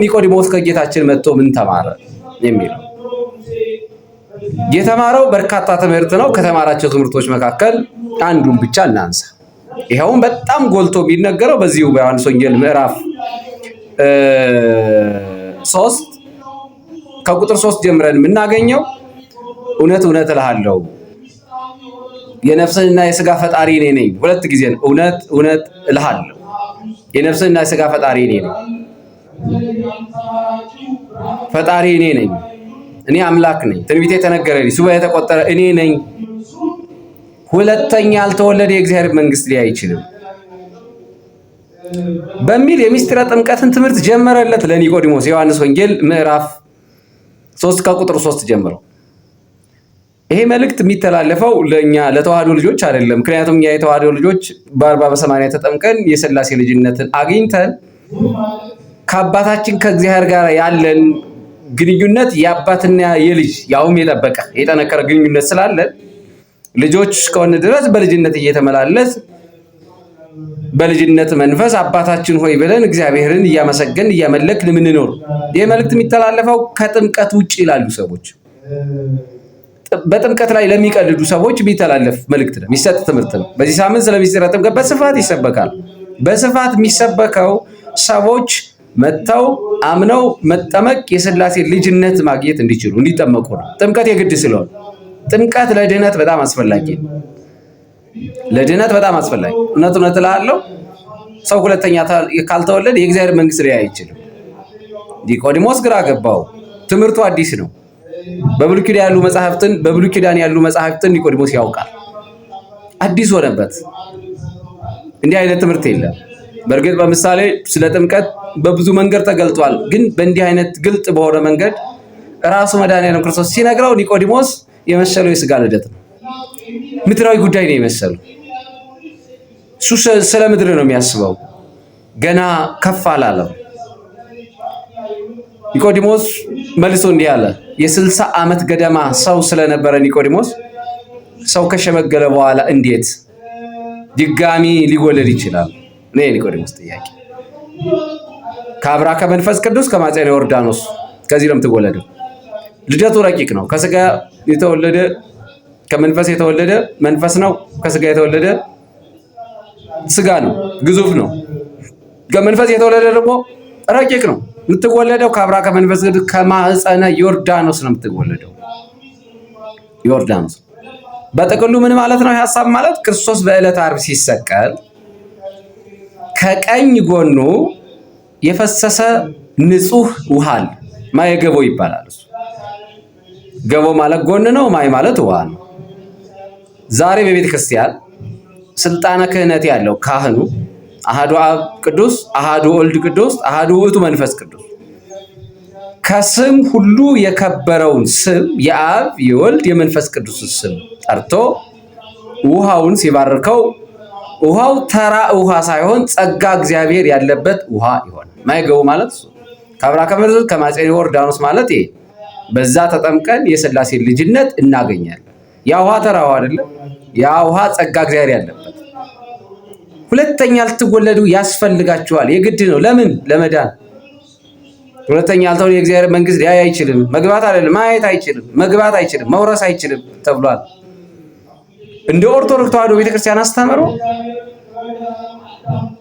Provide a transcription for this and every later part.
ኒቆዲሞስ ከጌታችን መጥቶ ምን ተማረ የሚለው የተማረው በርካታ ትምህርት ነው። ከተማራቸው ትምህርቶች መካከል አንዱን ብቻ እናንሳ። ይሄውም በጣም ጎልቶ የሚነገረው በዚሁ በዮሐንስ ወንጌል ምዕራፍ 3 ከቁጥር 3 ጀምረን የምናገኘው እውነት እውነት እልሃለሁ የነፍስህና የሥጋ ፈጣሪ እኔ ነኝ። ሁለት ጊዜ ነው እውነት እውነት እልሃለሁ የነፍስህና የሥጋ ፈጣሪ እኔ ነኝ። ፈጣሪ እኔ ነኝ። እኔ አምላክ ነኝ። ትንቢቴ የተነገረልኝ ሱባኤ የተቆጠረ እኔ ነኝ። ሁለተኛ ያልተወለደ የእግዚአብሔር መንግስት ሊያይ አይችልም በሚል የምስጢረ ጥምቀትን ትምህርት ጀመረለት ለኒቆዲሞስ። ዮሐንስ ወንጌል ምዕራፍ 3 ከቁጥር 3 ጀምሮ ይሄ መልእክት የሚተላለፈው ለኛ ለተዋህዶ ልጆች አይደለም። ምክንያቱም ያ የተዋህዶ ልጆች በ40 በ80 ተጠምቀን የሥላሴ ልጅነትን አግኝተን ከአባታችን ከእግዚአብሔር ጋር ያለን ግንኙነት የአባትና የልጅ ያውም የጠበቀ የጠነከረ ግንኙነት ስላለን ልጆች እስከሆነ ድረስ በልጅነት እየተመላለስ በልጅነት መንፈስ አባታችን ሆይ ብለን እግዚአብሔርን እያመሰገን እያመለክን የምንኖር። ይህ መልእክት የሚተላለፈው ከጥምቀት ውጭ ይላሉ ሰዎች፣ በጥምቀት ላይ ለሚቀልዱ ሰዎች የሚተላለፍ መልእክት ነው፣ የሚሰጥ ትምህርት ነው። በዚህ ሳምንት ስለ ምስጢረ ጥምቀት በስፋት ይሰበካል። በስፋት የሚሰበከው ሰዎች መጥተው አምነው መጠመቅ የሥላሴ ልጅነት ማግኘት እንዲችሉ እንዲጠመቁ ነው። ጥምቀት የግድ ስለሆነ ጥምቀት ለድህነት በጣም አስፈላጊ ነው። ለድህነት በጣም አስፈላጊ። እውነት እውነት እልሃለሁ ሰው ሁለተኛ ካልተወለደ የእግዚአብሔር መንግስት ሊያይ አይችልም። ኒቆዲሞስ ግራ ገባው። ትምህርቱ አዲስ ነው። በብሉይ ኪዳን ያሉ መጽሐፍትን ኒቆዲሞስ ያውቃል። አዲስ ሆነበት። እንዲህ አይነት ትምህርት የለም። በእርግጥ በምሳሌ ስለ ጥምቀት በብዙ መንገድ ተገልጧል። ግን በእንዲህ አይነት ግልጥ በሆነ መንገድ ራሱ መድኃኒዓለም ክርስቶስ ሲነግረው ኒቆዲሞስ የመሰለው የሥጋ ልደት ነው። ምድራዊ ጉዳይ ነው የመሰለው። እሱ ስለ ምድር ነው የሚያስበው። ገና ከፍ አላለም። ኒቆዲሞስ መልሶ እንዲህ አለ። የ60 ዓመት ገደማ ሰው ስለነበረ ኒቆዲሞስ ሰው ከሸመገለ በኋላ እንዴት ድጋሚ ሊወለድ ይችላል? ነው የኒቆዲሞስ ጥያቄ። ከአብራ ከመንፈስ ቅዱስ ከማኅፀነ ዮርዳኖስ ከዚህ ነው የምትወለደው። ልደቱ ረቂቅ ነው። ከሥጋ የተወለደ ከመንፈስ የተወለደ መንፈስ ነው። ከሥጋ የተወለደ ሥጋ ነው፣ ግዙፍ ነው። ከመንፈስ የተወለደ ደግሞ ረቂቅ ነው። የምትወለደው ከአብራ ከመንፈስ ቅዱስ ከማኅፀነ ዮርዳኖስ ነው የምትወለደው። ዮርዳኖስ በጥቅሉ ምን ማለት ነው? ሐሳብ ማለት ክርስቶስ በዕለተ ዓርብ ሲሰቀል ከቀኝ ጎኑ የፈሰሰ ንጹህ ውሃ ማየ ገቦ ይባላል። እሱ ገቦ ማለት ጎን ነው፣ ማይ ማለት ውሃ ነው። ዛሬ በቤተ ክርስቲያን ስልጣነ ክህነት ያለው ካህኑ አሐዱ አብ ቅዱስ፣ አሐዱ ወልድ ቅዱስ፣ አሐዱ ውእቱ መንፈስ ቅዱስ ከስም ሁሉ የከበረውን ስም የአብ የወልድ የመንፈስ ቅዱስ ስም ጠርቶ ውሃውን ሲባርከው ውሃው ተራ ውሃ ሳይሆን ጸጋ እግዚአብሔር ያለበት ውሃ ይሆናል። ማይገቡ ማለት እሱ ከአብራ ከመንፈስ ከማኅፀነ ዮርዳኖስ ማለት ይሄ። በዛ ተጠምቀን የሥላሴ ልጅነት እናገኛለን። ያ ውሃ ተራ ውሃ አይደለም። ያ ውሃ ጸጋ እግዚአብሔር ያለበት። ሁለተኛ ልትወለዱ ያስፈልጋችኋል፣ የግድ ነው። ለምን? ለመዳን። ሁለተኛ ያልተወለደ የእግዚአብሔር መንግስት ሊያይ አይችልም። መግባት አይደለም ማየት አይችልም፣ መግባት አይችልም፣ መውረስ አይችልም ተብሏል። እንደ ኦርቶዶክስ ተዋሕዶ ቤተክርስቲያን አስተምሮ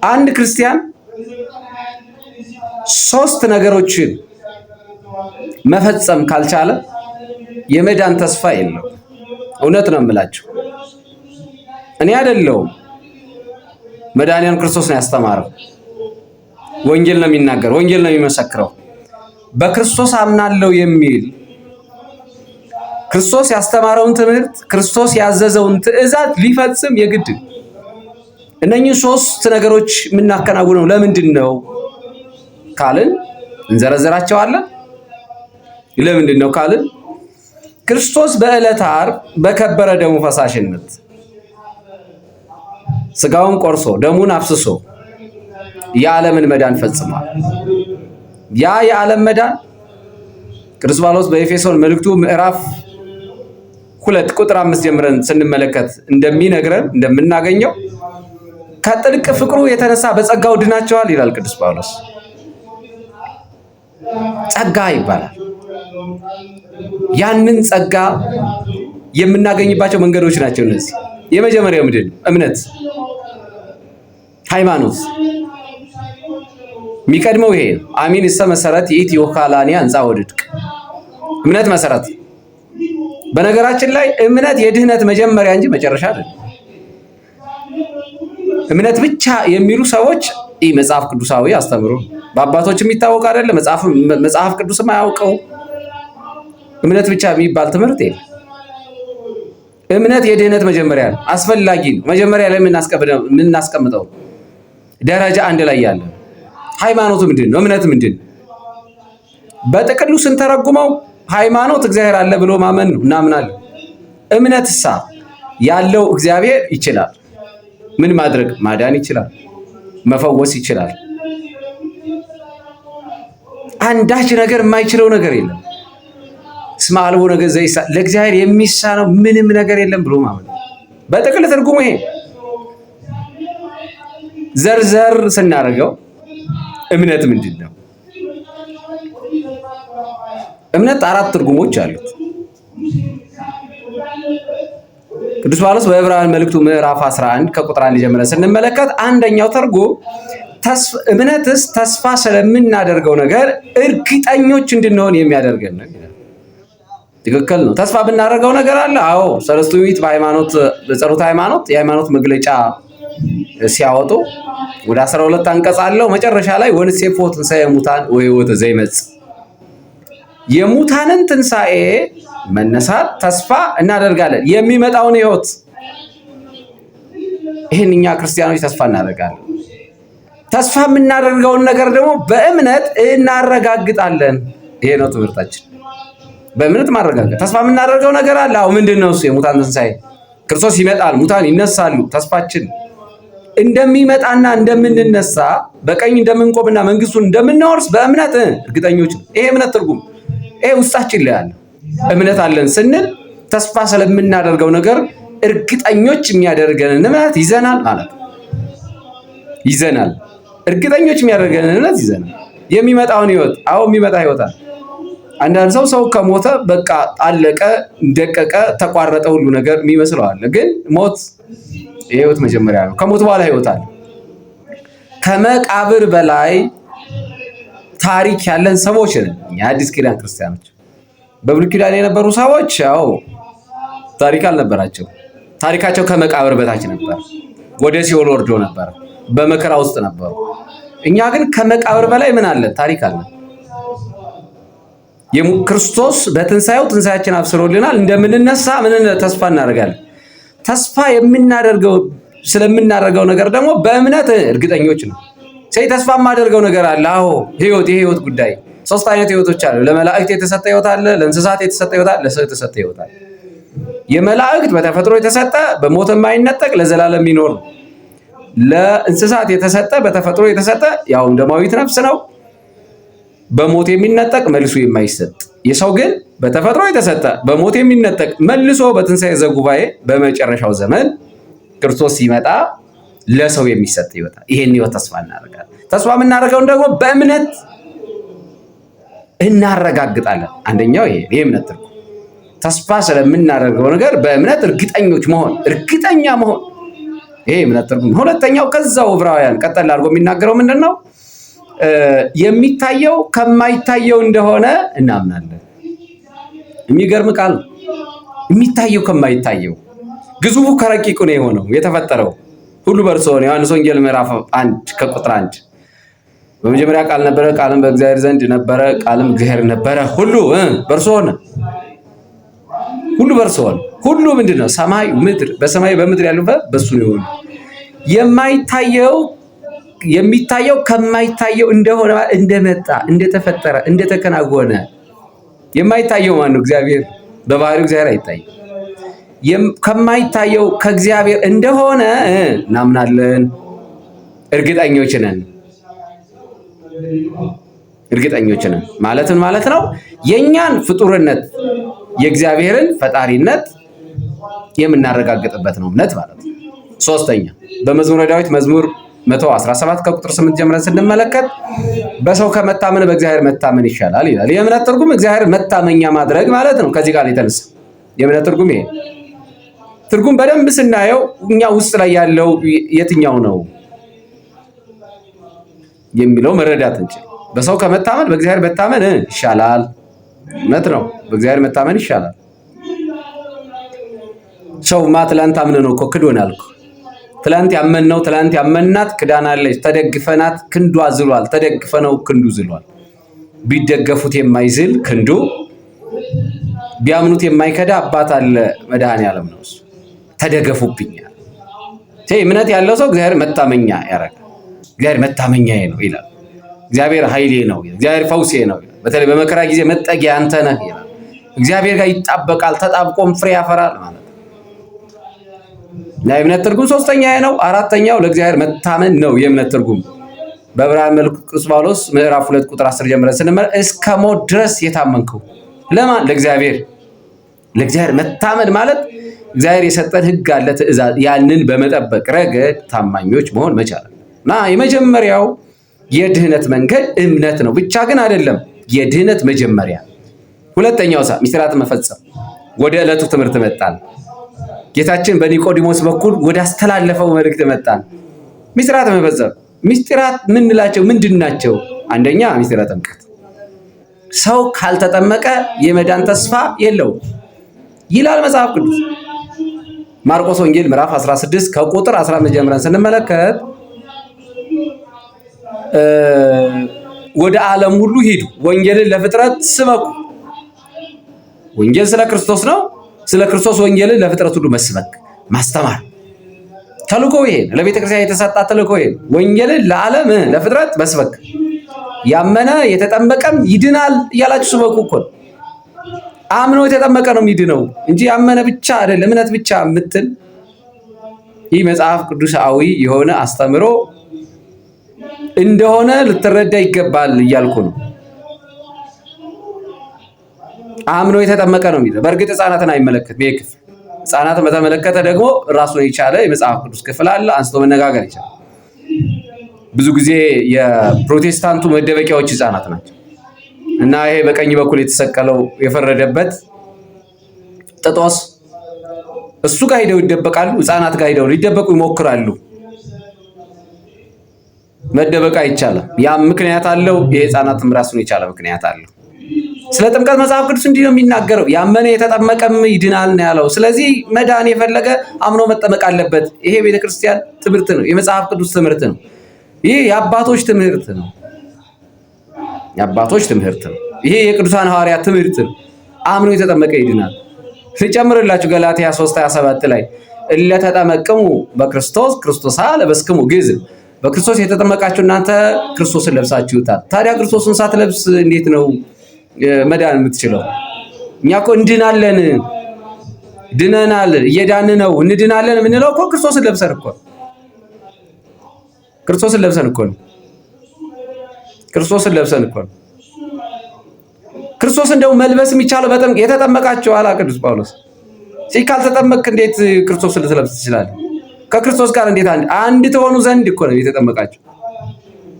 አንድ ክርስቲያን 3 ነገሮችን መፈጸም ካልቻለ የመዳን ተስፋ የለው። እውነት ነው የምላችሁ፣ እኔ አይደለሁም። መድኃኒዓለም ክርስቶስ ነው ያስተማረው። ወንጌል ነው የሚናገር፣ ወንጌል ነው የሚመሰክረው። በክርስቶስ አምናለሁ የሚል ክርስቶስ ያስተማረውን ትምህርት ክርስቶስ ያዘዘውን ትእዛዝ ሊፈጽም የግድ። እነኚህ 3 ነገሮች የምናከናውነው ለምንድን ነው ካልን እንዘረዘራቸዋለን። ለምንድን ነው ካልን ክርስቶስ በዕለተ ዓርብ በከበረ ደሙ ፈሳሽነት ስጋውን ቆርሶ ደሙን አፍስሶ የዓለምን መዳን ፈጽሟል። ያ የዓለም መዳን ቅዱስ ጳውሎስ በኤፌሶን መልእክቱ ምዕራፍ 2 ቁጥር 5 ጀምረን ስንመለከት እንደሚነግረን እንደምናገኘው ከጥልቅ ፍቅሩ የተነሳ በጸጋው ድናቸዋል ይላል ቅዱስ ጳውሎስ። ጸጋ ይባላል። ያንን ጸጋ የምናገኝባቸው መንገዶች ናቸው እነዚህ። የመጀመሪያው ምንድን ነው? እምነት፣ ሃይማኖት። የሚቀድመው ይሄ ነው። አሚን እሰ መሰረት ይእቲ ወካላኒ አንጻ ወድድቅ። እምነት መሰረት። በነገራችን ላይ እምነት የድህነት መጀመሪያ እንጂ መጨረሻ አይደለም። እምነት ብቻ የሚሉ ሰዎች ይህ መጽሐፍ ቅዱሳዊ አስተምሮ በአባቶች የሚታወቅ አይደለም። መጽሐፍ ቅዱስም አያውቀው። እምነት ብቻ የሚባል ትምህርት የለም። እምነት የድህነት መጀመሪያ ነው። አስፈላጊ ነው። መጀመሪያ ላይ የምናስቀምጠው ደረጃ አንድ ላይ ያለ። ሃይማኖቱ ምንድን ነው? እምነት ምንድን ነው? በጥቅሉ ስንተረጉመው ሃይማኖት እግዚአብሔር አለ ብሎ ማመን ነው፣ እናምናለን። እምነትሳ ያለው እግዚአብሔር ይችላል። ምን ማድረግ? ማዳን ይችላል፣ መፈወስ ይችላል። አንዳች ነገር የማይችለው ነገር የለም። እስመ አልቦ ነገር ዘይሳን፣ ለእግዚአብሔር የሚሳነው ምንም ነገር የለም ብሎ ማመን። በጥቅል ትርጉሙ ይሄ። ዘርዘር ስናደርገው እምነት ምንድን ነው? እምነት 4 ትርጉሞች አሉት። ቅዱስ ጳውሎስ በዕብራውያን መልእክቱ ምዕራፍ 11 ከቁጥር 1 ጀምረን ስንመለከት አንደኛው ትርጉም እምነትስ ተስፋ ስለምናደርገው ነገር እርግጠኞች እንድንሆን የሚያደርገን ነው ይላል። ትክክል ነው። ተስፋ ብናደርገው ነገር አለ። አዎ፣ ሰለስቱ ምዕት በጸሎተ ሃይማኖት የሃይማኖት መግለጫ ሲያወጡ ወደ 12 አንቀጽ አለው። መጨረሻ ላይ ወንሴፎ ትንሣኤ ሙታን ወሕይወተ ዘይመጽእ፣ የሙታንን ትንሣኤ መነሳት ተስፋ እናደርጋለን፣ የሚመጣውን ሕይወት። ይህን እኛ ክርስቲያኖች ተስፋ እናደርጋለን። ተስፋ የምናደርገውን ነገር ደግሞ በእምነት እናረጋግጣለን። ይሄ ነው ትምህርታችን። በእምነት ማረጋገጥ። ተስፋ የምናደርገው ነገር አለ። አዎ፣ ምንድን ነው እሱ? የሙታን ትንሣኤ። ክርስቶስ ይመጣል፣ ሙታን ይነሳሉ። ተስፋችን እንደሚመጣና እንደምንነሳ፣ በቀኝ እንደምንቆምና መንግስቱን እንደምንወርስ በእምነት እርግጠኞች ነው። ይሄ እምነት ትርጉም ይሄ ውስጣችን ላይ አለ። እምነት አለን ስንል ተስፋ ስለምናደርገው ነገር እርግጠኞች የሚያደርገንን እምነት ይዘናል ማለት ነው። ይዘናል፣ እርግጠኞች የሚያደርገንን እምነት ይዘናል። የሚመጣውን ህይወት፣ አዎ የሚመጣ ህይወት አለ። አንዳንድ ሰው ከሞተ በቃ አለቀ፣ ደቀቀ፣ ተቋረጠ ሁሉ ነገር የሚመስለው አለ። ግን ሞት የህይወት መጀመሪያ ነው። ከሞት በኋላ ህይወት አለ። ከመቃብር በላይ ታሪክ ያለን ሰዎች ነን እኛ አዲስ ኪዳን ክርስቲያኖች። በብሉይ ኪዳን የነበሩ ሰዎች ያው ታሪክ አልነበራቸው። ታሪካቸው ከመቃብር በታች ነበር። ወደ ሲኦል ወርዶ ነበር። በመከራ ውስጥ ነበሩ። እኛ ግን ከመቃብር በላይ ምን አለን? ታሪክ አለን። ክርስቶስ በትንሣኤው ትንሣኤያችን አብስሮልናል። እንደምንነሳ ምን ተስፋ እናደርጋለን። ተስፋ ስለምናደርገው ነገር ደግሞ በእምነት እርግጠኞች ነው። ተስፋ የማደርገው ነገር አለ። አዎ ህይወት፣ የህይወት ጉዳይ 3 አይነት ህይወቶች አሉ። ለመላእክት የተሰጠ ህይወት አለ፣ ለእንስሳት የተሰጠ ህይወት አለ፣ ለሰው የተሰጠ ህይወት አለ። የመላእክት በተፈጥሮ የተሰጠ በሞት የማይነጠቅ ለዘላለም የሚኖር ነው። ለእንስሳት የተሰጠ በተፈጥሮ የተሰጠ ያው ደማዊት ነፍስ ነው፣ በሞት የሚነጠቅ መልሶ የማይሰጥ። የሰው ግን በተፈጥሮ የተሰጠ በሞት የሚነጠቅ መልሶ በትንሣኤ ዘጉባኤ በመጨረሻው ዘመን ክርስቶስ ሲመጣ ለሰው የሚሰጥ ህይወት። ይሄን ህይወት ተስፋ እናደርጋለን። ተስፋ የምናደርገውን ደግሞ በእምነት እናረጋግጣለን። አንደኛው ይሄ የእምነት ትርጉም ተስፋ ስለምናደርገው ነገር በእምነት እርግጠኞች መሆን፣ እርግጠኛ መሆን፣ ይሄ የእምነት ትርጉም። ሁለተኛው ከዛው ዕብራውያን ቀጠል አድርጎ የሚናገረው ምንድን ነው? የሚታየው ከማይታየው እንደሆነ እናምናለን። የሚገርም ቃል ነው። የሚታየው ከማይታየው፣ ግዙፉ ከረቂቁ ነው የሆነው የተፈጠረው ሁሉ በእርሱ ሆነ። ዮሐንስ ወንጌል ምዕራፍ 1 ከቁጥር 1 በመጀመሪያ ቃል ነበረ፣ ቃልም በእግዚአብሔር ዘንድ ነበረ፣ ቃልም እግዚአብሔር ነበረ፣ ሁሉ በእርሱ ሆነ። ሁሉ በእርሱ ሆነ። ሁሉ ምንድን ነው? ሰማይ ምድር፣ በሰማይ በምድር ያለው በእሱ ነው የሆነ። የሚታየው ከማይታየው እንደሆነ፣ እንደመጣ፣ እንደተፈጠረ፣ እንደተከናወነ። የማይታየው ማን ነው? እግዚአብሔር። በባህሪው እግዚአብሔር አይታይም። ከማይታየው ከእግዚአብሔር እንደሆነ እናምናለን። እርግጠኞች ነን። እርግጠኞች ነን ማለትን ማለት ነው የእኛን ፍጡርነት የእግዚአብሔርን ፈጣሪነት የምናረጋግጥበት ነው እምነት ማለት ነው። ሶስተኛ በመዝሙረ ዳዊት መዝሙር 117 ከቁጥር 8 ጀምረን ስንመለከት በሰው ከመታመን በእግዚአብሔር መታመን ይሻላል ይላል። የእምነት ትርጉም እግዚአብሔር መታመኛ ማድረግ ማለት ነው። ከዚህ ጋር የተነሳ የእምነት ትርጉም ይሄ ትርጉም በደንብ ስናየው እኛ ውስጥ ላይ ያለው የትኛው ነው የሚለው መረዳት እንችል። በሰው ከመታመን በእግዚአብሔር መታመን ይሻላል። እውነት ነው፣ በእግዚአብሔር መታመን ይሻላል። ሰውማ ትላንት አምነን ነው እኮ ክዶናል እኮ። ትላንት ያመንነው ትላንት ያመናት ክዳናለች፣ ተደግፈናት ክንዱ ዝሏል፣ ተደግፈነው ክንዱ ዝሏል። ቢደገፉት የማይዝል ክንዱ፣ ቢያምኑት የማይከዳ አባት አለ መድኃኔዓለም ነው እሱ። ተደገፉብኛል። እምነት ያለው ሰው እግዚአብሔር መታመኛ ያደርጋል። እግዚአብሔር መታመኛዬ ነው ይላል። እግዚአብሔር ኃይሌ ነው፣ እግዚአብሔር ፈውሴ ነው። በተለይ በመከራ ጊዜ መጠጊያ አንተ ነህ ይላል። እግዚአብሔር ጋር ይጣበቃል፣ ተጣብቆም ፍሬ ያፈራል ማለት ነው። የእምነት ትርጉም ሶስተኛ ነው። አራተኛው ለእግዚአብሔር መታመን ነው። የእምነት ትርጉም በዕብራውያን መልእክት ቅዱስ ጳውሎስ ምዕራፍ 2 ቁጥር 10 ጀምረን ስንመለከት እስከ ሞት ድረስ የታመንከው ለማን? ለእግዚአብሔር። ለእግዚአብሔር መታመን ማለት እግዚአብሔር የሰጠን ሕግ አለ፣ ትእዛዝ፣ ያንን በመጠበቅ ረገድ ታማኞች መሆን መቻል እና የመጀመሪያው የድህነት መንገድ እምነት ነው። ብቻ ግን አይደለም የድህነት መጀመሪያ። ሁለተኛው ምስጢራት መፈጸም። ወደ ዕለቱ ትምህርት መጣን። ጌታችን በኒቆዲሞስ በኩል ወደ አስተላለፈው መልእክት መጣን። ምስጢራት መፈጸም። ምስጢራት ምንላቸው ምንድን ናቸው? አንደኛ ምስጢረ ጥምቀት። ሰው ካልተጠመቀ የመዳን ተስፋ የለውም ይላል መጽሐፍ ቅዱስ። ማርቆስ ወንጌል ምዕራፍ 16 ከቁጥር 15 ጀምረን ስንመለከት ወደ ዓለም ሁሉ ሂዱ፣ ወንጌልን ለፍጥረት ስበኩ። ወንጌል ስለ ክርስቶስ ነው። ስለ ክርስቶስ ወንጌልን ለፍጥረት ሁሉ መስበክ፣ ማስተማር ተልእኮ ይሄ ነው። ለቤተ ክርስቲያን የተሰጣ ተልእኮ ይሄ ነው። ወንጌልን ለዓለም ለፍጥረት መስበክ። ያመነ የተጠመቀም ይድናል እያላችሁ ስበኩ እኮ ነው። አምኖ የተጠመቀ ነው የሚድነው እንጂ ያመነ ብቻ አይደለም፣ እምነት ብቻ የምትል ይህ መጽሐፍ ቅዱሳዊ የሆነ አስተምሮ እንደሆነ ልትረዳ ይገባል እያልኩ ነው። አምኖ የተጠመቀ ነው የሚለው። በእርግጥ ሕፃናትን አይመለከትም ይሄ ክፍል። ሕፃናትን በተመለከተ ደግሞ ራሱን የቻለ የመጽሐፍ ቅዱስ ክፍል አለ፣ አንስቶ መነጋገር ይቻላል። ብዙ ጊዜ የፕሮቴስታንቱ መደበቂያዎች ሕፃናት ናቸው እና ይሄ በቀኝ በኩል የተሰቀለው የፈረደበት ጥጦስ እሱ ጋር ሄደው ይደበቃሉ። ሕፃናት ጋር ሄደው ሊደበቁ ይሞክራሉ። መደበቅ አይቻልም። ያም ምክንያት አለው። የሕፃናትም ራሱን የቻለ ምክንያት አለው። ስለ ጥምቀት መጽሐፍ ቅዱስ እንዲህ ነው የሚናገረው። ያመነ የተጠመቀም ይድናል ነው ያለው። ስለዚህ መዳን የፈለገ አምኖ መጠመቅ አለበት። ይሄ ቤተክርስቲያን ትምህርት ነው። የመጽሐፍ ቅዱስ ትምህርት ነው። ይሄ የአባቶች ትምህርት ነው። የአባቶች ትምህርት ነው። ይሄ የቅዱሳን ሐዋርያት ትምህርት ነው። አምኖ የተጠመቀ ይድናል። ልጨምርላችሁ ገላትያ 3:27 ላይ እለ ተጠመቅሙ በክርስቶስ ክርስቶሳ ለበስክሙ ግዕዝ። በክርስቶስ የተጠመቃችሁ እናንተ ክርስቶስን ለብሳችሁታል። ታዲያ ክርስቶስን ሳትለብስ እንዴት ነው መዳን የምትችለው? እኛ እኮ እንድናለን፣ ድነናል፣ እየዳን ነው፣ እንድናለን የምንለው እኮ ክርስቶስን ለብሰን እኮ ክርስቶስን ለብሰን እኮ ነው። ክርስቶስን ለብሰን እኮ ነው። ክርስቶስን ደግሞ መልበስ የሚቻለው በጥምቀት የተጠመቃችሁ አላ ቅዱስ ጳውሎስ። ካልተጠመቅክ እንዴት ክርስቶስን ልትለብስ ትችላለህ? ከክርስቶስ ጋር እንዴት አንድ ትሆኑ ዘንድ እኮ ነው የተጠመቃችሁ።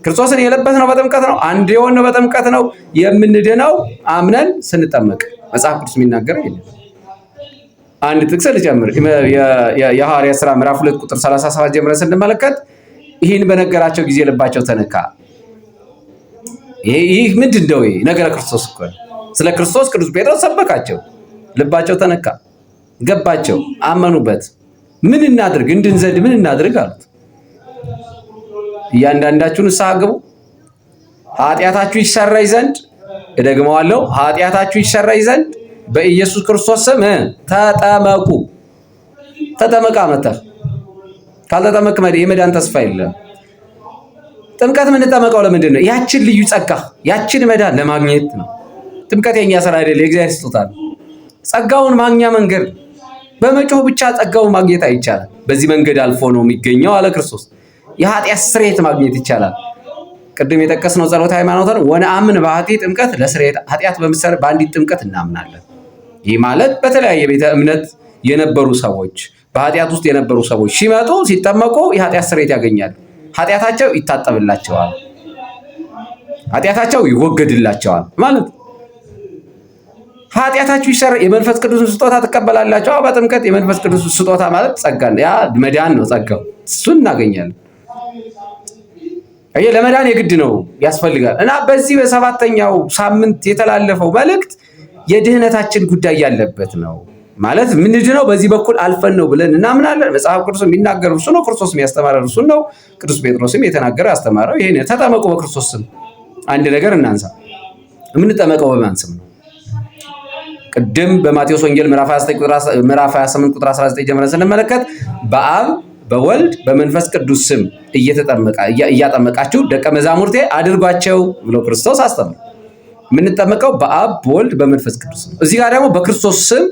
ክርስቶስን የለበስነው በጥምቀት ነው። አንድ የሆነው በጥምቀት ነው። የምንድነው አምነን ስንጠመቅ። መጽሐፍ ቅዱስ የሚናገረው ይሄን። አንድ ጥቅስ ልጨምር። የሐዋርያት ሥራ ምዕራፍ 2 ቁጥር 37 ጀምረን ስንመለከት ይህን በነገራቸው ጊዜ ልባቸው ተነካ። ይህ ምንድን ነው? ይሄ ነገረ ክርስቶስ እኮ ነው። ስለ ክርስቶስ ቅዱስ ጴጥሮስ ሰበካቸው። ልባቸው ተነካ፣ ገባቸው፣ አመኑበት። ምን እናድርግ? እንድን ዘንድ ምን እናድርግ አሉት። እያንዳንዳችሁ ንስሐ ግቡ፣ ኃጢአታችሁ ይሰረይ ዘንድ፣ እደግመዋለሁ፣ ኃጢአታችሁ ይሰረይ ዘንድ በኢየሱስ ክርስቶስ ስም ተጠመቁ። ተጠመቃ መተህ ካልተጠመቅ የመዳን ተስፋ የለም። ጥምቀት የምንጠመቀው ለምንድን ነው? ያችን ልዩ ጸጋ፣ ያችን መዳን ለማግኘት ነው። ጥምቀት የኛ ስራ አይደለም፣ የእግዚአብሔር ስጦታ ነው። ጸጋውን ማግኛ መንገድ። በመጮህ ብቻ ጸጋውን ማግኘት አይቻልም። በዚህ መንገድ አልፎ ነው የሚገኘው አለ ክርስቶስ። የኃጢአት ስርየት ማግኘት ይቻላል። ቅድም የጠቀስነው ጸሎተ ሃይማኖት ነው። ወነአምን በኃጢ ጥምቀት ለስርየት ኃጢአት በምሳሌ በአንዲት ጥምቀት እናምናለን። ይህ ማለት በተለያየ ቤተ እምነት የነበሩ ሰዎች፣ በኃጢአት ውስጥ የነበሩ ሰዎች ሲመጡ ሲጠመቁ የኃጢአት ስርየት ያገኛሉ። ኃጢአታቸው ይታጠብላቸዋል፣ ኃጢአታቸው ይወገድላቸዋል ማለት ነው። ኃጢአታችሁ ይሰረይ፣ የመንፈስ ቅዱስን ስጦታ ትቀበላላችሁ። በጥምቀት የመንፈስ ቅዱስ ስጦታ ማለት ጸጋ ነው። ያ መዳን ነው። ጸጋው እሱን እናገኛለን። ለመዳን የግድ ነው ያስፈልጋል። እና በዚህ በሰባተኛው ሳምንት የተላለፈው መልእክት የድህነታችን ጉዳይ ያለበት ነው ማለት ምንድነው? በዚህ በኩል አልፈን ነው ብለን እናምናለን። መጽሐፍ ቅዱስ የሚናገረው እሱ ነው። ክርስቶስ የሚያስተማረው እሱ ነው። ቅዱስ ጴጥሮስም የተናገረው ያስተማረው ይሄ ነው። ተጠመቁ በክርስቶስ ስም። አንድ ነገር እናንሳ። የምንጠመቀው በማን ስም ነው? ቅድም በማቴዎስ ወንጌል ምዕራፍ 28 ቁጥር 19 ጀምረን ስንመለከት በአብ በወልድ በመንፈስ ቅዱስ ስም እያጠመቃችሁ ደቀ መዛሙርቴ አድርጓቸው ብሎ ክርስቶስ አስተምሯል። የምንጠመቀው በአብ በወልድ በመንፈስ ቅዱስ ነው። እዚህ ጋር ደግሞ በክርስቶስ ስም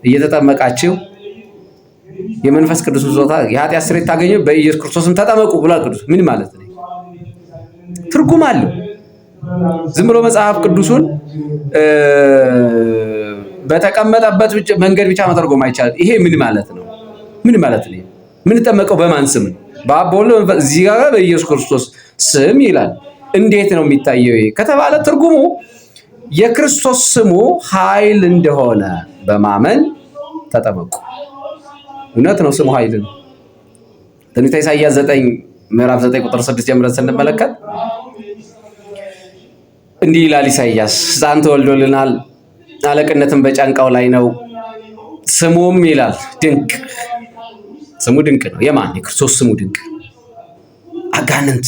እየተጠመቃችሁ የመንፈስ ቅዱስ ስጦታ የኃጢአት ስርየት ታገኙ በኢየሱስ ክርስቶስም ተጠመቁ ብሏል ቅዱስ። ምን ማለት ነው? ትርጉም አለው። ዝም ብሎ መጽሐፍ ቅዱሱን በተቀመጠበት መንገድ ብቻ መተርጎም አይቻልም። ይሄ ምን ማለት ነው? ምን ማለት ነው? የምንጠመቀው በማን ስም ነው? በአብ በወልድ እዚህ ጋር በኢየሱስ ክርስቶስ ስም ይላል። እንዴት ነው የሚታየው ከተባለ ትርጉሙ የክርስቶስ ስሙ ኃይል እንደሆነ በማመን ተጠመቁ። እውነት ነው፣ ስሙ ኃይል ነው። ትንቢተ ኢሳይያስ 9 ምዕራፍ 9 ቁጥር 6 ጀምረን ስንመለከት እንዲህ ይላል ኢሳይያስ፣ ሕፃን ተወልዶልናል፣ አለቅነትም በጫንቃው ላይ ነው፣ ስሙም ይላል ድንቅ። ስሙ ድንቅ ነው። የማን? የክርስቶስ ስሙ ድንቅ። አጋንንት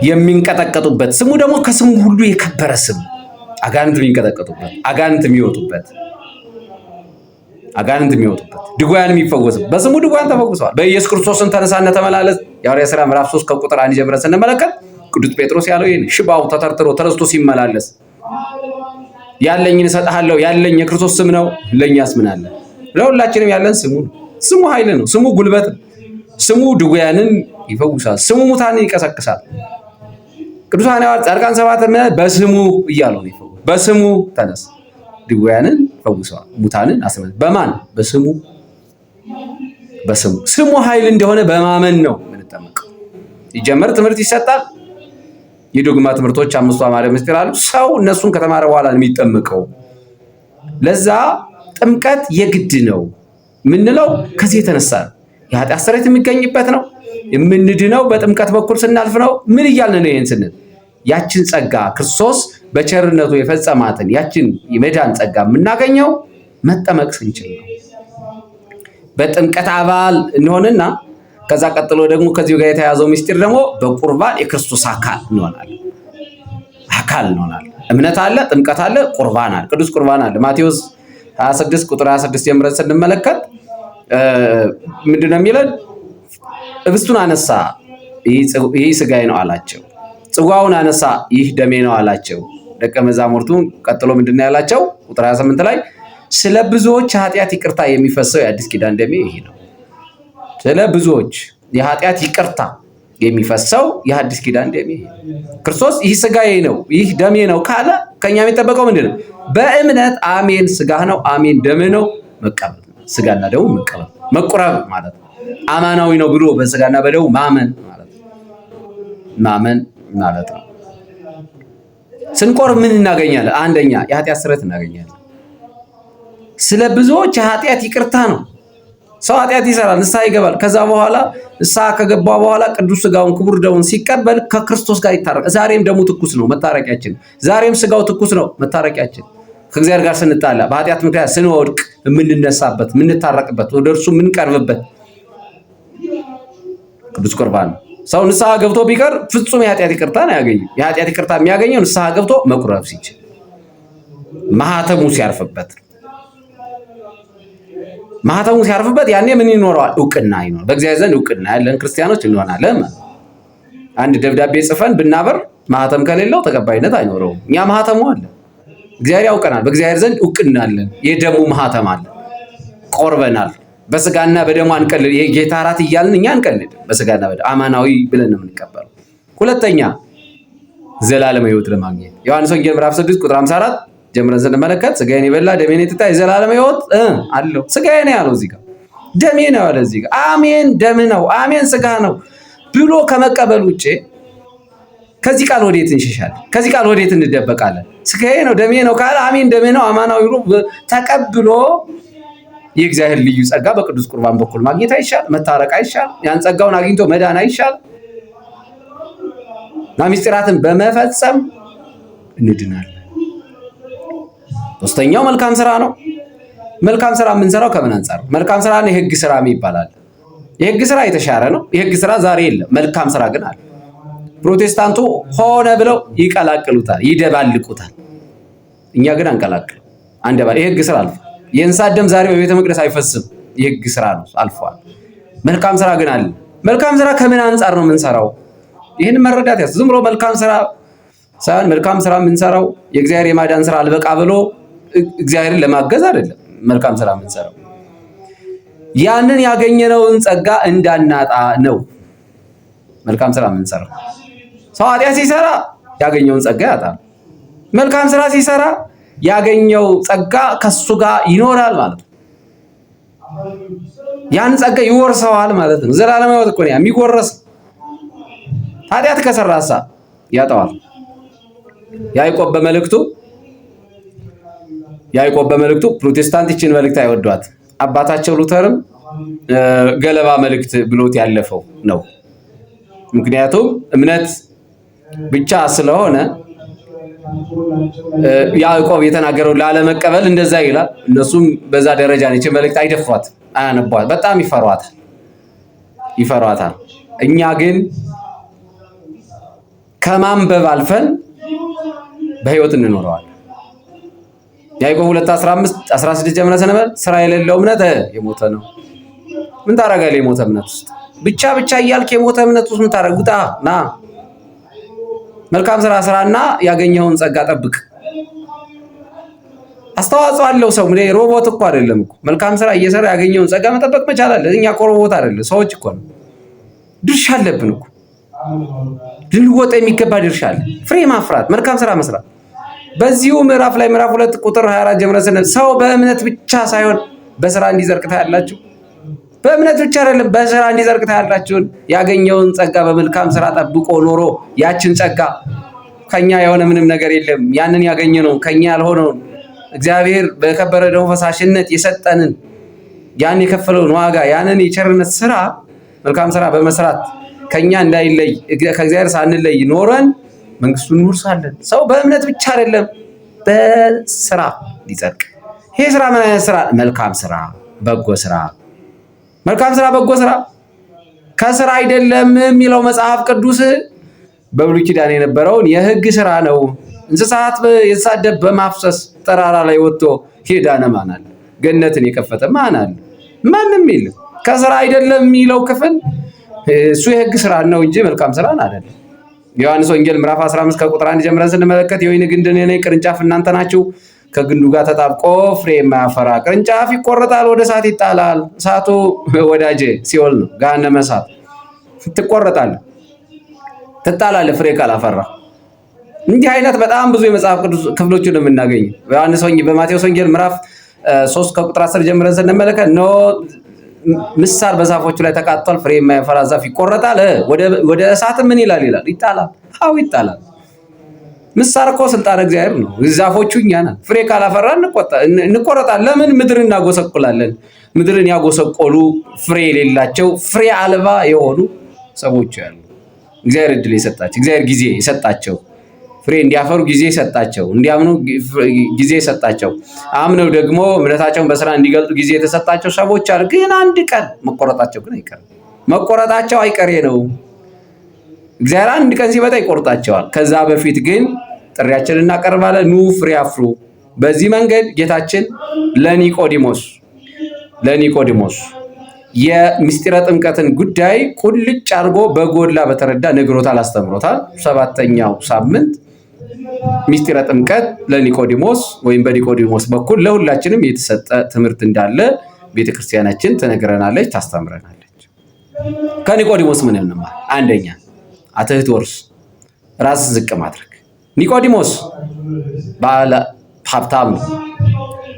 የሚንቀጠቀጡበት ስሙ ደግሞ ከስሙ ሁሉ የከበረ ስም። አጋንንት የሚንቀጠቀጡበት፣ አጋንንት የሚወጡበት፣ ድውያን የሚፈወሱበት። በስሙ ድውያን ተፈውሰዋል። በኢየሱስ ክርስቶስን ተነሳና ተመላለስ የሐዋርያት ሥራ ምዕራፍ 3 ከቁጥር 1 ጀምረን ስንመለከት ቅዱስ ጴጥሮስ ያለው ይሄን ሽባው ተተርትሮ ተነስቶ ሲመላለስ ያለኝን እሰጥሃለሁ፣ ያለኝ የክርስቶስ ስም ነው፣ ለኛስ ምን አለ? ለሁላችንም ያለን ስሙ ነው። ስሙ ኃይል ነው። ስሙ ጉልበት ነው። ስሙ ድውያንን ይፈውሳል። ስሙ ሙታንን ይቀሰቅሳል። ቅዱሳን ሐዋርያት፣ ጻድቃን፣ ሰማዕታት በስሙ እያሉ ነው። በስሙ ተነስ፣ ድውያንን ፈውሰዋል፣ ሙታንን አስነሳ። በማን? በስሙ። ስሙ ኃይል እንደሆነ በማመን ነው የምንጠመቀው። ይጀመር ትምህርት ይሰጣል። የዶግማ ትምህርቶች 5 አማረ ምስጢር አሉ። ሰው እነሱን ከተማረ በኋላ የሚጠመቀው። ለዛ ጥምቀት የግድ ነው የምንለው ከዚህ የተነሳ ነው። የኃጢአት ስርየት የሚገኝበት ነው። የምንድነው በጥምቀት በኩል ስናልፍ ነው። ምን እያልን ነው? ይሄን ስንል ያችን ጸጋ ክርስቶስ በቸርነቱ የፈጸማትን ያችን የመዳን ጸጋ የምናገኘው መጠመቅ ስንችል ነው። በጥምቀት አባል እንሆንና ከዛ ቀጥሎ ደግሞ ከዚሁ ጋር የተያዘው ምስጢር ደግሞ በቁርባን የክርስቶስ አካል እንሆናለን። እምነት አለ፣ ጥምቀት አለ፣ ቁርባን አለ፣ ቅዱስ ቁርባን አለ። ማቴዎስ 26 ቁጥር 26 ጀምረን ስንመለከት ምንድነው የሚለን? ህብስቱን አነሳ፣ ይህ ስጋዬ ነው አላቸው። ጽዋውን አነሳ፣ ይህ ደሜ ነው አላቸው። ደቀ መዛሙርቱ ቀጥሎ ምንድነው ያላቸው? ቁጥር 28 ላይ ስለ ብዙዎች ኃጢአት ይቅርታ የሚፈሰው የአዲስ ኪዳን ደሜ ይሄ ነው። ስለ ብዙዎች የኃጢአት ይቅርታ የሚፈሰው የአዲስ ኪዳን ደሜ ይሄ። ክርስቶስ ይህ ስጋዬ ነው ይህ ደሜ ነው ካለ ከኛ የሚጠበቀው ምንድነው? በእምነት አሜን ስጋህ ነው አሜን ደምህ ነው መቀበል። ስጋና ደሙ መቀበል መቁረብ ማለት ነው። አማናዊ ነው ብሎ በስጋና በደሙ ማመን ማለት ነው። ስንቆርብ ምን እናገኛለን? አንደኛ የኃጢአት ስርየት እናገኛለን። ስለ ብዙዎች የኃጢአት ይቅርታ ነው። ሰው ኃጢአት ይሰራል፣ ንስሐ ይገባል። ከዛ በኋላ ንስሐ ከገባ በኋላ ቅዱስ ስጋውን ክቡር ደሙን ሲቀበል ከክርስቶስ ጋር ይታረቃል። ዛሬም ደሙ ትኩስ ነው መታረቂያችን። ዛሬም ስጋው ትኩስ ነው መታረቂያችን። ከእግዚአብሔር ጋር ስንጣላ፣ በኃጢአት ምክንያት ስንወድቅ የምንነሳበት፣ የምንታረቅበት፣ ወደ እርሱ የምንቀርብበት ቅዱስ ቁርባን ነው። ሰው ንስሐ ገብቶ ቢቀር ፍጹም የኃጢአት ይቅርታ ነው ያገኘው። የኃጢአት ይቅርታ የሚያገኘው ንስሐ ገብቶ መቁረብ ሲችል፣ ማህተሙ ሲያርፍበት ያኔ ምን ይኖረዋል? እውቅና ይኖር። በእግዚአብሔር ዘንድ እውቅና ያለን ክርስቲያኖች እንሆናለን ማለት። አንድ ደብዳቤ ጽፈን ብናበር ማህተም ከሌለው ተቀባይነት አይኖረውም። እኛ ማህተሙ አለ፣ እግዚአብሔር ያውቀናል። በእግዚአብሔር ዘንድ እውቅና አለን። የደሙ ማህተም አለ። ቆርበናል። በስጋና በደሙ አንቀልድ። የጌታ እራት እያልን እኛ አንቀልድ። በስጋና በደሙ አማናዊ ብለን ነው የምንቀበለው። ሁለተኛ ዘላለም ሕይወት ለማግኘት ዮሐንስ ወንጌል ምዕራፍ 6 ቁጥር 54 ጀምረን ስንመለከት ስጋዬን የበላ ደሜን የጠጣ የዘላለም ሕይወት አለው። ስጋዬ ነው ያለው እዚህ ጋር። ደሜ ነው አለ እዚህ ጋር። አሜን ደም ነው፣ አሜን ስጋ ነው ብሎ ከመቀበል ውጭ ከዚህ ቃል ወዴት እንሸሻለን? ከዚህ ቃል ወዴት እንደበቃለን? ስጋዬ ነው ደሜ ነው ካለ አሜን ደሜ ነው አማናዊ ተቀብሎ የእግዚአብሔር ልዩ ጸጋ በቅዱስ ቁርባን በኩል ማግኘት አይሻል? መታረቅ አይሻል? ያን ጸጋውን አግኝቶ መዳን አይሻል? ምስጢራትን በመፈጸም እንድናለን። ሶስተኛው መልካም ስራ ነው። መልካም ስራ የምንሰራው ከምን አንጻር? መልካም ስራ የህግ ስራ ይባላል። የህግ ስራ የተሻረ ነው። የህግ ስራ ዛሬ የለም። መልካም ስራ ግን አለ። ፕሮቴስታንቱ ሆነ ብለው ይቀላቅሉታል፣ ይደባልቁታል። እኛ ግን አንቀላቅል አንደባ የህግ ስራ አልፏል። የእንስሳት ደም ዛሬ በቤተ መቅደስ አይፈስም። የህግ ስራ ነው፣ አልፏል። መልካም ስራ ግን አለ። መልካም ስራ ከምን አንጻር ነው የምንሰራው? ይህን መረዳት ያስ ዝም ብሎ መልካም ስራ ሳይሆን መልካም ስራ የምንሰራው የእግዚአብሔር የማዳን ስራ አልበቃ ብሎ እግዚአብሔርን ለማገዝ አይደለም። መልካም ስራ የምንሰራው ያንን ያገኘነውን ጸጋ እንዳናጣ ነው። መልካም ስራ የምንሰራው ሰው ኃጢአት ሲሰራ ያገኘውን ጸጋ ያጣል። መልካም ስራ ሲሰራ ያገኘው ጸጋ ከሱ ጋር ይኖራል ማለት ነው። ያን ጸጋ ይወርሰዋል ማለት ነው። ዘላለማዊ ሕይወት እኮ ነው የሚወረስ። ኃጢአት ከሰራሳ ያጣዋል። ያዕቆብ በመልእክቱ ፕሮቴስታንት ይችን መልእክት አይወዷት። አባታቸው ሉተርም ገለባ መልእክት ብሎት ያለፈው ነው። ምክንያቱም እምነት ብቻ ስለሆነ ያዕቆብ የተናገረው ላለመቀበል እንደዛ ይላል። እነሱም በዛ ደረጃ ነች መልእክት አይደፍሯት፣ አያነቧት፣ በጣም ይፈሯታል። እኛ ግን ከማንበብ አልፈን በህይወት እንኖረዋለን። ያዕቆብ 2:15-16 ጀምረ ሰነበል ስራ የሌለው እምነት የሞተ ነው። ምን ታደርጋለህ? የሞተ እምነት ውስጥ ብቻ እያልክ የሞተ እምነት ውስጥ ምን ታደርግ? ውጣ ና መልካም ስራ ስራና ያገኘውን ጸጋ ጠብቅ። አስተዋጽኦ አለው ሰው። ሮቦት እኮ አይደለም እኮ። መልካም ስራ እየሰራ ያገኘውን ጸጋ መጠበቅ መቻል አለ። እኛ እኮ ሮቦት አይደለም፣ ሰዎች እኮ ነው። ድርሻ አለብን እኮ። ልንወጣ የሚገባ ድርሻ አለ። ፍሬ ማፍራት፣ መልካም ስራ መስራት። በዚሁ ምዕራፍ ላይ ምዕራፍ 2 ቁጥር 24 ጀምረን ሰው በእምነት ብቻ ሳይሆን በስራ እንዲዘርቅ ታያላችሁ። በእምነት ብቻ አይደለም በስራ እንዲዘርቅ ታያላችሁን። ያገኘውን ጸጋ በመልካም ስራ ጠብቆ ኖሮ ያችን ጸጋ ከኛ የሆነ ምንም ነገር የለም። ያንን ያገኘነው ከኛ ያልሆነውን እግዚአብሔር በከበረ ደሙ ፈሳሽነት የሰጠንን ያን የከፈለውን ዋጋ ያንን የቸርነት ስራ መልካም ስራ በመስራት ከኛ እንዳይለይ ከእግዚአብሔር ሳንለይ ኖረን መንግስቱን እንወርሳለን። ሰው በእምነት ብቻ አይደለም በስራ ሊጸድቅ። ይሄ ስራ ምን አይነት ስራ? መልካም ስራ፣ በጎ ስራ። መልካም ስራ፣ በጎ ስራ ከስራ አይደለም የሚለው መጽሐፍ ቅዱስ በብሉይ ኪዳን የነበረውን የህግ ስራ ነው። እንስሳት የሳደብ በማፍሰስ ተራራ ላይ ወጥቶ ሄዳነ ማን አለ? ገነትን የከፈተ ማን አለ? ማንም የለም። ከስራ አይደለም የሚለው ክፍል እሱ የህግ ስራ ነው እንጂ መልካም ስራ አይደለም። ዮሐንስ ወንጌል ምዕራፍ 15 ከቁጥር 1 ጀምረን ስንመለከት የወይን ግንድ እኔ ነኝ፣ ቅርንጫፍ እናንተ ናችሁ። ከግንዱ ጋር ተጣብቆ ፍሬ የማያፈራ ቅርንጫፍ ይቆረጣል፣ ወደ እሳት ይጣላል። እሳቱ ወዳጄ ሲኦል ነው፣ ገሃነመ እሳት። ትቆረጣለህ፣ ትጣላለህ ፍሬ ካላፈራ። እንዲህ አይነት በጣም ብዙ የመጽሐፍ ቅዱስ ክፍሎችን ነው የምናገኘው። በማቴዎስ ወንጌል ምዕራፍ 3 ከቁጥር 10 ጀምረን ስንመለከት ምሳር በዛፎቹ ላይ ተቃጥቷል፣ ፍሬ የማያፈራ ዛፍ ይቆረጣል፣ ወደ እሳት ምን ይላል? ይጣላል። አዎ ይጣላል። ምሳር እኮ ስልጣን እግዚአብሔር ነው። ዛፎቹ እኛ ነን። ፍሬ ካላፈራ እንቆረጣለን። ለምን? ምድርን እናጎሰቁላለን። ምድርን ያጎሰቆሉ ፍሬ የሌላቸው ፍሬ አልባ የሆኑ ሰዎች ያሉ እግዚአብሔር እድል የሰጣቸው እግዚአብሔር ጊዜ የሰጣቸው ፍሬ እንዲያፈሩ ጊዜ የሰጣቸው እንዲያምኑ ጊዜ የሰጣቸው አምነው ደግሞ እምነታቸውን በስራ እንዲገልጡ ጊዜ የተሰጣቸው ሰዎች አሉ። ግን አንድ ቀን መቆረጣቸው ግን አይቀርም። መቆረጣቸው አይቀሬ ነው። እግዚአብሔር አንድ ቀን ሲመጣ ይቆርጣቸዋል። ከዛ በፊት ግን ጥሪያችንን እናቀርባለን። ኑ ፍሬ አፍሩ። በዚህ መንገድ ጌታችን ለኒቆዲሞስ የምስጢረ ጥምቀትን ጉዳይ ቁልጭ አድርጎ በጎላ በተረዳ ነግሮታል፣ አስተምሮታል። 7ኛው ሳምንት ምስጢረ ጥምቀት ለኒቆዲሞስ ወይም በኒቆዲሞስ በኩል ለሁላችንም የተሰጠ ትምህርት እንዳለ ቤተክርስቲያናችን ትነግረናለች፣ ታስተምረናለች። ከኒቆዲሞስ ምን እንማር? አንደኛ አትህት ወርስ፣ ራስን ዝቅ ማድረግ። ኒቆዲሞስ ባለ ሀብታም ነው።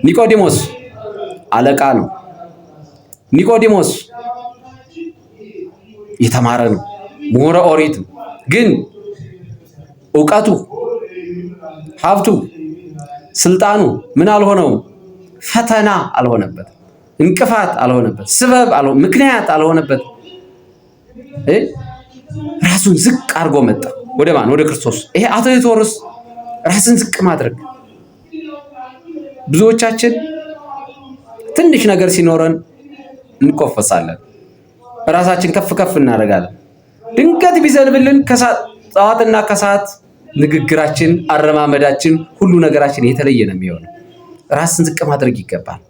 ኒቆዲሞስ አለቃ ነው። ኒቆዲሞስ የተማረ ነው፣ ምሁረ ኦሪት ግን እውቀቱ፣ ሀብቱ፣ ስልጣኑ ምን አልሆነውም? ፈተና አልሆነበት፣ እንቅፋት አልሆነበት፣ ስበብ ምክንያት አልሆነበት። ራሱን ዝቅ አድርጎ መጣ። ወደ ማን? ወደ ክርስቶስ። ይሄ አትሕቶርስ ራስን ዝቅ ማድረግ። ብዙዎቻችን ትንሽ ነገር ሲኖረን እንቆፈሳለን፣ ራሳችን ከፍ ከፍ እናደርጋለን። ድንገት ቢዘንብልን ጠዋትና ከሰዓት ንግግራችን፣ አረማመዳችን፣ ሁሉ ነገራችን የተለየ ነው የሚሆነው። ራስን ዝቅ ማድረግ ይገባል።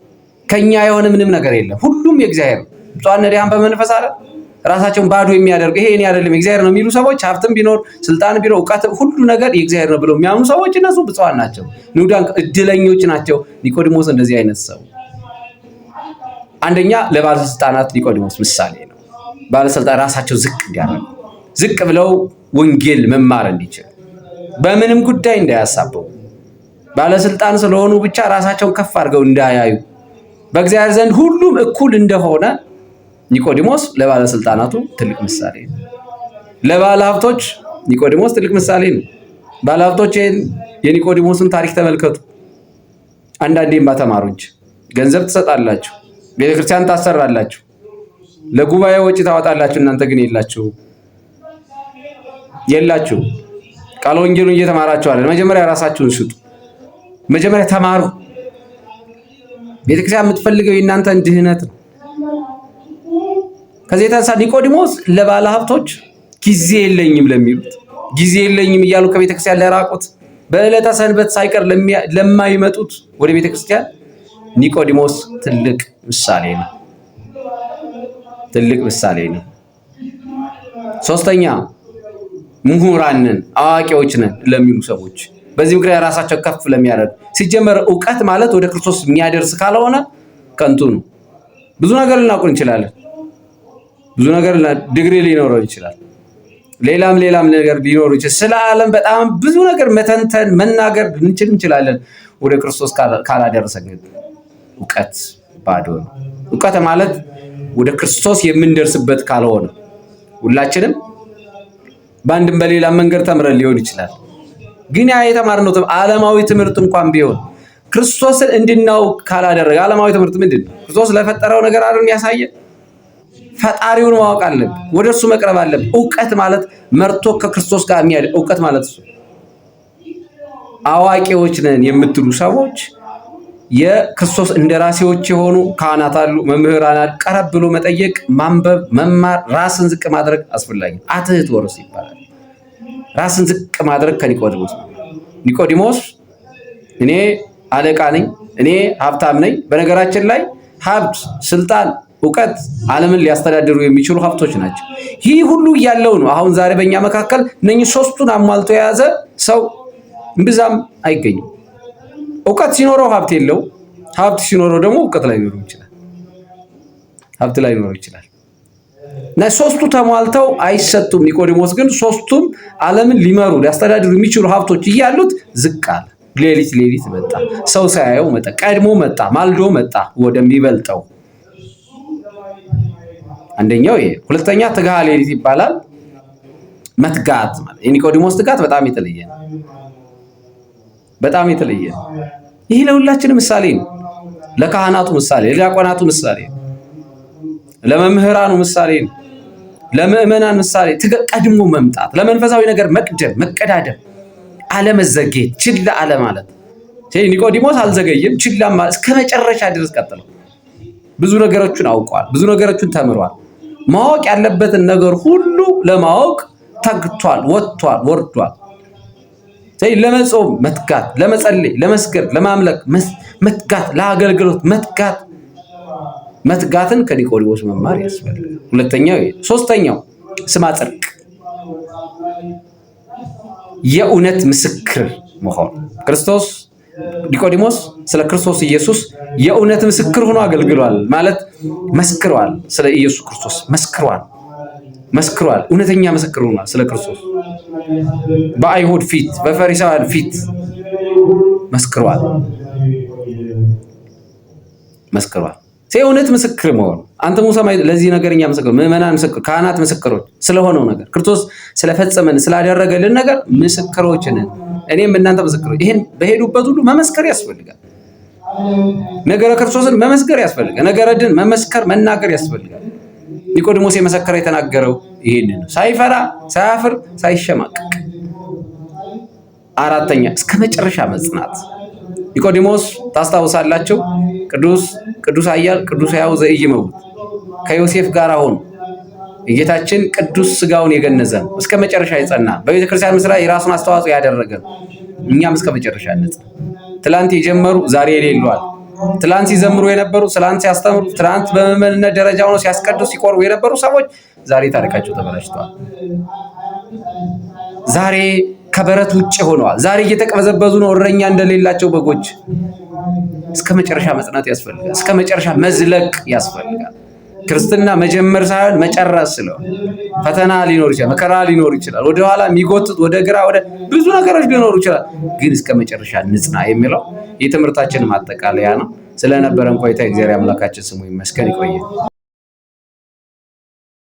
ከኛ የሆነ ምንም ነገር የለም፣ ሁሉም የእግዚአብሔር ነው። ብፁዓን ነዳያን በመንፈስ አለ ራሳቸውን ባዶ የሚያደርጉ ይሄ እኔ አይደለም የእግዚአብሔር ነው የሚሉ ሰዎች፣ ሀብትም ቢኖር ስልጣን ቢኖር እውቀት፣ ሁሉ ነገር የእግዚአብሔር ነው ብለው የሚያምኑ ሰዎች እነሱ ብፁዓን ናቸው፣ ንዑዳን እድለኞች ናቸው። ኒቆዲሞስ እንደዚህ አይነት ሰው አንደኛ ለባለስልጣናት ኒቆዲሞስ ምሳሌ ነው። ባለስልጣን ራሳቸው ዝቅ እንዲያደርጉ፣ ዝቅ ብለው ወንጌል መማር እንዲችሉ፣ በምንም ጉዳይ እንዳያሳበው፣ ባለስልጣን ስለሆኑ ብቻ ራሳቸውን ከፍ አድርገው እንዳያዩ፣ በእግዚአብሔር ዘንድ ሁሉም እኩል እንደሆነ ኒቆዲሞስ ለባለስልጣናቱ ትልቅ ምሳሌ ነው። ለባለ ሀብቶች ኒቆዲሞስ ትልቅ ምሳሌ ነው። ባለ ሀብቶች የኒቆዲሞስን ታሪክ ተመልከቱ። አንዳንዴም ባተማሩ እንጂ ገንዘብ ትሰጣላችሁ፣ ቤተክርስቲያን ታሰራላችሁ፣ ለጉባኤ ወጪ ታወጣላችሁ። እናንተ ግን የላችሁ። ቃለ ወንጌሉን እየተማራችሁ አለ። መጀመሪያ ራሳችሁን ስጡ። መጀመሪያ ተማሩ። ቤተክርስቲያን የምትፈልገው የእናንተን ድህነት ነው። ከዚህ የተነሳ ኒቆዲሞስ ለባለ ሀብቶች ጊዜ የለኝም ለሚሉት፣ ጊዜ የለኝም እያሉ ከቤተክርስቲያን ለራቁት፣ በዕለተ ሰንበት ሳይቀር ለማይመጡት ወደ ቤተክርስቲያን ኒቆዲሞስ ትልቅ ምሳሌ ነው። ትልቅ ምሳሌ ነው። ሶስተኛ ምሁራን ነን አዋቂዎች ነን ለሚሉ ሰዎች፣ በዚህ ምክንያት ራሳቸው ከፍ ለሚያደርግ፣ ሲጀመር እውቀት ማለት ወደ ክርስቶስ የሚያደርስ ካልሆነ ከንቱ ነው። ብዙ ነገር ልናውቅ እንችላለን። ብዙ ነገር ዲግሪ ሊኖረው ይችላል። ሌላም ነገር ሊኖር ይችላል። ስለ ዓለም በጣም ብዙ ነገር መተንተን መናገር እንችላለን። ወደ ክርስቶስ ካላደረሰን ግን እውቀት ባዶ ነው። እውቀት ማለት ወደ ክርስቶስ የምንደርስበት ካልሆነ ሁላችንም በአንድም በሌላ መንገድ ተምረን ሊሆን ይችላል። ግን ያ የተማርነው ዓለማዊ ትምህርት እንኳን ቢሆን ክርስቶስን እንድናውቅ ካላደረገ፣ ዓለማዊ ትምህርት ምንድን ነው? ክርስቶስ ለፈጠረው ነገር አይደል ያሳየን? ፈጣሪውን ማወቅ አለብን። ወደሱ መቅረብ አለብን። እውቀት ማለት መርቶ ከክርስቶስ ጋር የሚያደርግ እውቀት ማለት እሱ። አዋቂዎች ነን የምትሉ ሰዎች የክርስቶስ እንደራሴዎች የሆኑ ካህናት አሉ፣ መምህራን አሉ። ቀረብ ብሎ መጠየቅ፣ ማንበብ፣ መማር፣ ራስን ዝቅ ማድረግ አስፈላጊ ነው። አትሕቶርስ ይባላል። ራስን ዝቅ ማድረግ ከኒቆዲሞስ ነው። ኒቆዲሞስ እኔ አለቃ ነኝ፣ እኔ ሀብታም ነኝ። በነገራችን ላይ ሀብት፣ ስልጣን፣ እውቀት ዓለምን ሊያስተዳድሩ የሚችሉ ሀብቶች ናቸው። ይህ ሁሉ እያለው ነው አሁን ዛሬ በእኛ መካከል እነኚህ ሶስቱን አሟልቶ የያዘ ሰው እምብዛም አይገኝም። እውቀት ሲኖረው ሀብት የለው፣ ሀብት ሲኖረው ደግሞ እውቀት ላይኖረው ይችላል፣ ሀብት ላይኖረው ይችላል። እና ሶስቱ ተሟልተው አይሰጡም። ኒቆዲሞስ ግን ሶስቱም ዓለምን ሊመሩ ሊያስተዳድሩ የሚችሉ ሀብቶች እያሉት ዝቅ አለ። ሌሊት መጣ፣ ሰው ሳያየው መጣ፣ ቀድሞ መጣ፣ ማልዶ መጣ ወደሚበልጠው። አንደኛው ይሄ። ሁለተኛ ትግሃ ሌሊት ይባላል። መትጋት ማለት የኒቆዲሞስ ትጋት በጣም የተለየ ነው። በጣም የተለየ ነው። ይህ ለሁላችንም ምሳሌ ነው። ለካህናቱ ምሳሌ፣ ለዲያቆናቱ ምሳሌ፣ ለመምህራኑ ምሳሌ ነው። ለምእመናን ምሳሌ፣ ቀድሞ መምጣት፣ ለመንፈሳዊ ነገር መቅደም፣ መቀዳደም፣ አለመዘጌት፣ ችላ አለ ማለት። ኒቆዲሞስ አልዘገየም፣ ችላ ማለት እስከ መጨረሻ ድረስ ቀጥለው ብዙ ነገሮችን አውቋል፣ ብዙ ነገሮችን ተምሯል። ማወቅ ያለበትን ነገር ሁሉ ለማወቅ ተግቷል፣ ወጥቷል፣ ወርዷል። ለመጾም መትጋት፣ ለመጸለይ፣ ለመስገድ፣ ለማምለክ መትጋት፣ ለአገልግሎት መትጋትን ከኒቆዲሞስ መማር ያስፈልጋል። ሁለተኛው ይሄ። ሶስተኛው ስማ ጽድቅ፣ የእውነት ምስክር መሆን። ክርስቶስ ኒቆዲሞስ ስለ ክርስቶስ ኢየሱስ የእውነት ምስክር ሆኖ አገልግሏል። ማለት መስክሯል፣ ስለ ኢየሱስ ክርስቶስ መስክሯል። እውነተኛ ምስክር ሆኗል ስለ ክርስቶስ በአይሁድ ፊት፣ በፈሪሳውያን ፊት መስክሯል። የእውነት ምስክር መሆን አንተ ሙሳ ለዚህ ነገር እኛ ምስክር ምዕመናን ምስክር ካህናት ምስክሮች ስለሆነው ነገር ክርስቶስ ስለፈጸመን ስላደረገልን ነገር ምስክሮች ነን። እኔም እናንተ ምስክሮች። ይሄን በሄዱበት ሁሉ መመስከር ያስፈልጋል። ነገረ ክርስቶስን መመስከር ያስፈልጋል። ነገረ ድን መመስከር መናገር ያስፈልጋል። ኒቆዲሞስ የመሰከረ የተናገረው ይሄንን ነው። ሳይፈራ ሳያፍር ሳይሸማቀቅ። አራተኛ እስከ መጨረሻ መጽናት። ኒቆዲሞስ ታስታውሳላችሁ፣ ቅዱስ ኃያል ቅዱስ ሕያው ዘኢይመውት ከዮሴፍ ጋር ሆኖ የጌታችን ቅዱስ ስጋውን የገነዘ እስከ መጨረሻ የጸና በቤተ ክርስቲያን ምስራ የራሱን አስተዋጽኦ ያደረገ። እኛም እስከ መጨረሻ እንጽና። ትላንት የጀመሩ ዛሬ የሌሏል። ትላንት ሲዘምሩ የነበሩ፣ ትላንት ሲያስተምሩ፣ ትላንት በመምህርነት ደረጃ ሆነው ሲያስቀድሱ ሲቆርቡ የነበሩ ሰዎች ዛሬ ታሪካቸው ተበላሽተዋል። ዛሬ ከበረት ውጭ ሆነዋል። ዛሬ እየተቀበዘበዙ ነው፣ እረኛ እንደሌላቸው በጎች። እስከ መጨረሻ መጽናት ያስፈልጋል። እስከ መጨረሻ መዝለቅ ያስፈልጋል። ክርስትና መጀመር ሳይሆን መጨረስ ስለሆነ ፈተና ሊኖር ይችላል፣ መከራ ሊኖር ይችላል፣ ወደኋላ የሚጎትት ወደ ግራ ወደ ብዙ ነገሮች ሊኖሩ ይችላል። ግን እስከ መጨረሻ ንጽና የሚለው የትምህርታችን ማጠቃለያ ነው። ስለነበረን ቆይታ እግዚአብሔር አምላካችን ስሙ ይመስገን። ይቆየን።